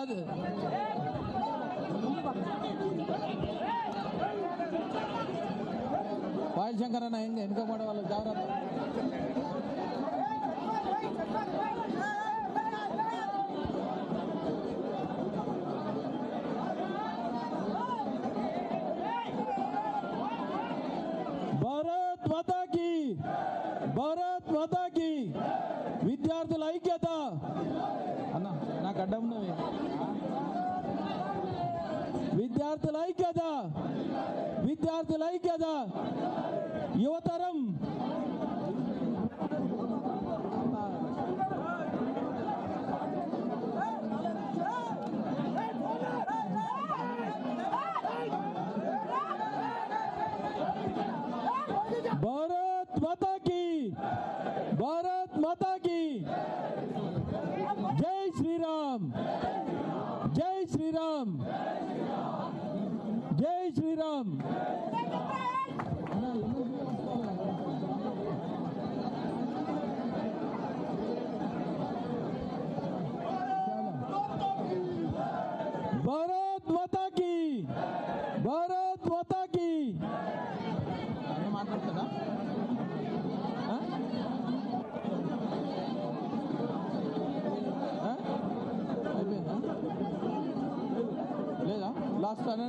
రాజు పాయల్ శంకర్ అన్న వెనుక పడే వాళ్ళు జాగ్రత్త. భారత్ మాతాకి, భారత్ మాతాకి. విద్యార్థుల ఐక్యత అన్న నాకు అడ్డం ఉన్నవి. విద్యార్థుల ఐక్యత, విద్యార్థుల ఐక్యత. యువతరం భారత్ మాతా की, भारत माता की. जय श्री राम, जय श्री राम, जय श्री राम. भारत माता की, भारत माता की. మాట్లాడుతుందా అయిపోయిందా లేదా? లాస్ట్ అనే